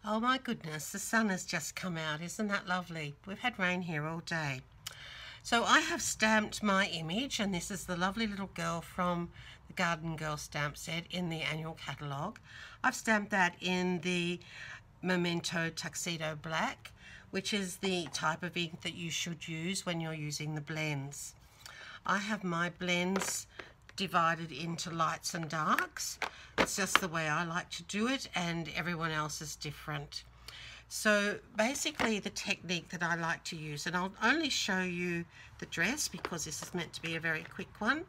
Oh my goodness, the sun has just come out. Isn't that lovely? We've had rain here all day. So I have stamped my image, and this is the lovely little girl from the Garden Girl stamp set in the annual catalogue. I've stamped that in the Memento Tuxedo Black, which is the type of ink that you should use when you're using the blends. I have my blends divided into lights and darks. It's just the way I like to do it, and everyone else is different. So basically the technique that I like to use, and I'll only show you the dress because this is meant to be a very quick one,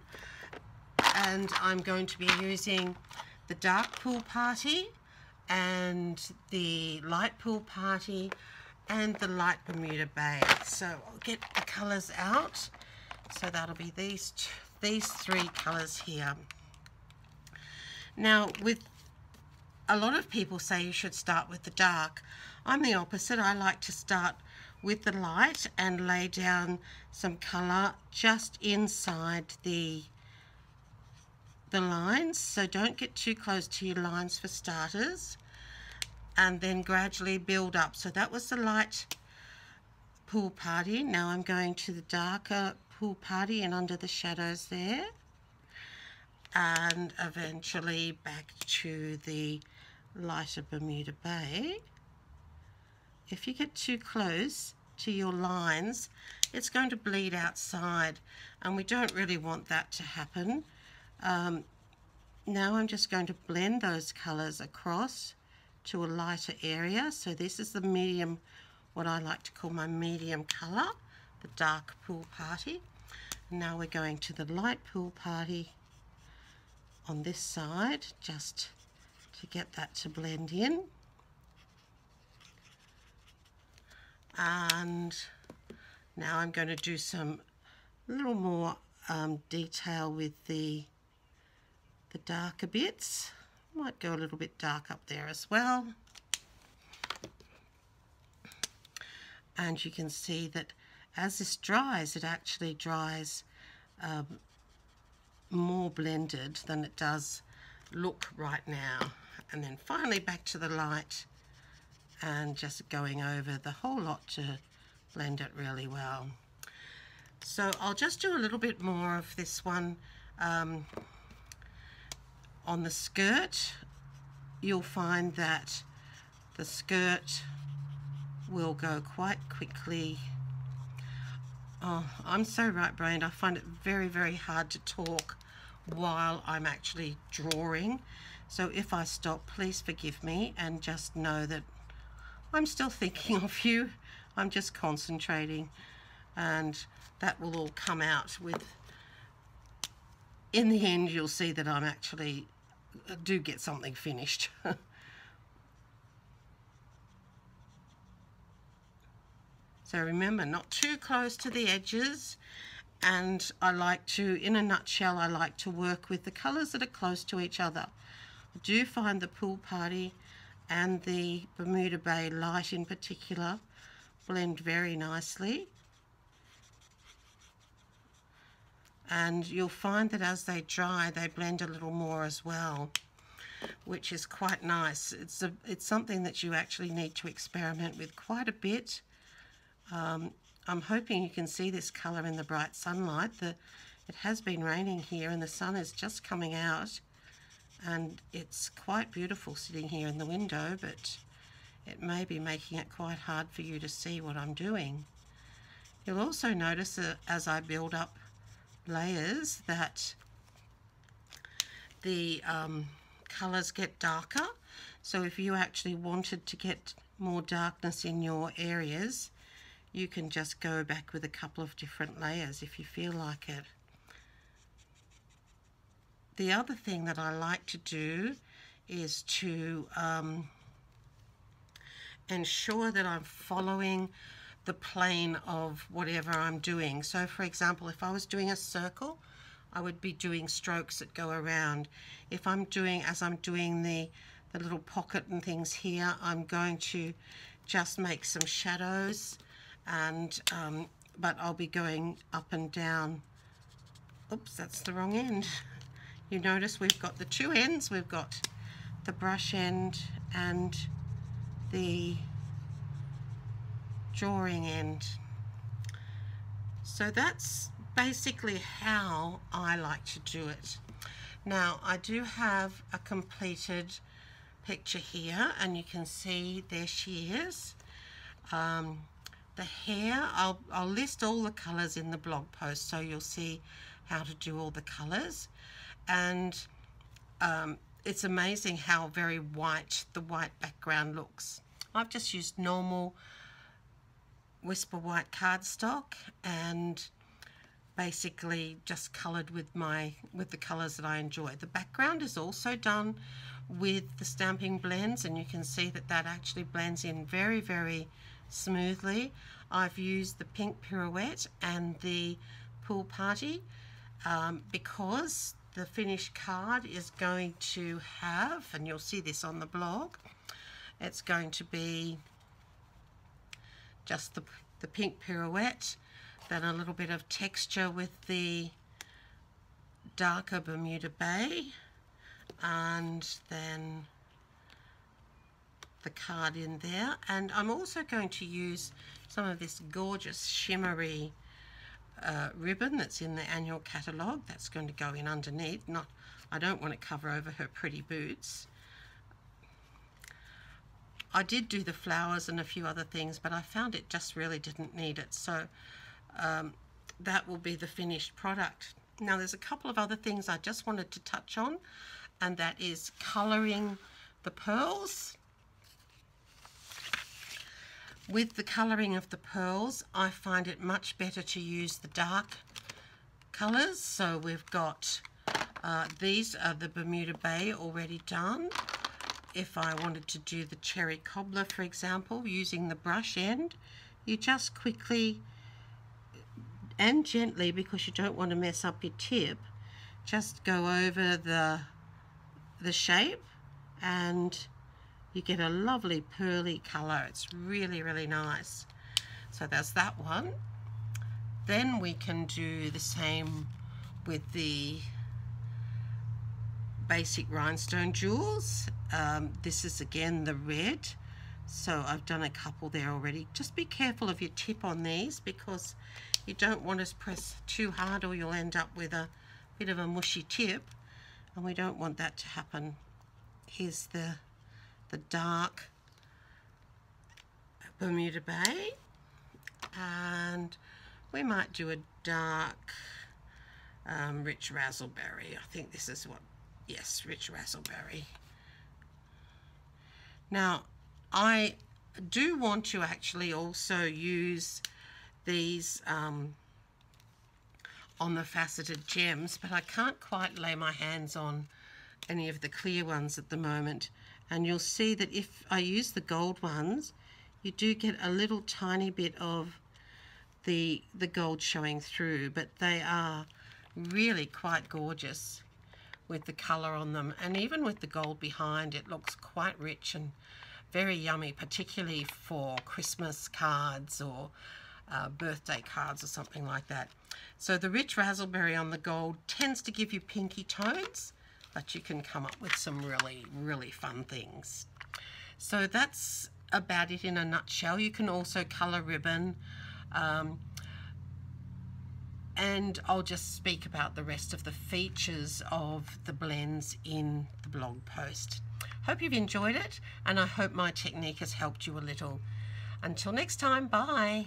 and I'm going to be using the dark pool party and the light pool party and the light Bermuda Bay. So I'll get the colours out. So that'll be these three colours here. Now, with a lot of people say you should start with the dark. I'm the opposite. I like to start with the light and lay down some colour just inside the lines. So don't get too close to your lines for starters, and then gradually build up. So that was the light pool party. Now I'm going to the darker pool party and under the shadows there, and eventually back to the lighter Bermuda Bay. If you get too close to your lines, it's going to bleed outside, and we don't really want that to happen. Now I'm just going to blend those colours across to a lighter area. So this is the medium, what I like to call my medium colour, the dark pool party. And now we're going to the light pool party on this side, just to get that to blend in. And now I'm going to do some little more detail with the darker bits. Might go a little bit dark up there as well. And you can see that as this dries, it actually dries more blended than it does look right now. And then finally back to the light and just going over the whole lot to blend it really well. So I'll just do a little bit more of this one on the skirt. You'll find that the skirt will go quite quickly. Oh, I'm so right-brained. I find it very, very hard to talk while I'm actually drawing. So if I stop, please forgive me and just know that I'm still thinking of you. I'm just concentrating, and that will all come out with, in the end, you'll see that I'm actually do get something finished. So remember, not too close to the edges, and I like to, in a nutshell, I like to work with the colours that are close to each other. I do find the pool party and the Bermuda Bay light in particular blend very nicely. And you'll find that as they dry, they blend a little more as well, which is quite nice. It's something that you actually need to experiment with quite a bit. I'm hoping you can see this colour in the bright sunlight. It has been raining here and the sun is just coming out, and it's quite beautiful sitting here in the window, but it may be making it quite hard for you to see what I'm doing. You'll also notice that as I build up layers that the colours get darker. So if you actually wanted to get more darkness in your areas, you can just go back with a couple of different layers if you feel like it. The other thing that I like to do is to ensure that I'm following the plane of whatever I'm doing. So for example, if I was doing a circle, I would be doing strokes that go around. If I'm doing, as I'm doing the little pocket and things here, I'm going to just make some shadows, and but I'll be going up and down. Oops, that's the wrong end. You notice we've got the two ends. We've got the brush end and the drawing end. So that's basically how I like to do it. Now I do have a completed picture here, and you can see there she is. The hair, I'll list all the colours in the blog post, so you'll see how to do all the colours. And it's amazing how very white the white background looks. I've just used normal Whisper white cardstock and basically just coloured with the colours that I enjoy. The background is also done with the stamping blends, and you can see that that actually blends in very, very smoothly. I've used the pink pirouette and the pool party because the finished card is going to have, and you'll see this on the blog, it's going to be just the pink pirouette, then a little bit of texture with the darker Bermuda Bay, and then the card in there. And I'm also going to use some of this gorgeous shimmery ribbon that's in the annual catalogue. That's going to go in underneath. I don't want to cover over her pretty boots. I did do the flowers and a few other things, but I found it just really didn't need it. So that will be the finished product. Now there's a couple of other things I just wanted to touch on, and that is colouring the pearls. With the colouring of the pearls, I find it much better to use the dark colours. So we've got, these are the Bermuda Bay already done. If I wanted to do the cherry cobbler, for example, using the brush end, you just quickly and gently, because you don't want to mess up your tip, just go over the shape and you get a lovely pearly colour. It's really, really nice. So that's that one. Then we can do the same with the basic rhinestone jewels. This is again the red, so I've done a couple there already. Just be careful of your tip on these, because you don't want to press too hard or you'll end up with a bit of a mushy tip, and we don't want that to happen. Here's the dark Bermuda Bay, and we might do a dark rich raspberry. I think this is what, yes, rich raspberry. Now I do want to actually also use these on the faceted gems, but I can't quite lay my hands on any of the clear ones at the moment. And you'll see that if I use the gold ones, you do get a little tiny bit of the gold showing through, but they are really quite gorgeous with the colour on them. And even with the gold behind, it looks quite rich and very yummy, particularly for Christmas cards or birthday cards or something like that. So the rich raspberry on the gold tends to give you pinky tones, but you can come up with some really, really fun things. So that's about it in a nutshell. You can also colour ribbon, and I'll just speak about the rest of the features of the blends in the blog post. Hope you've enjoyed it, and I hope my technique has helped you a little. Until next time, bye.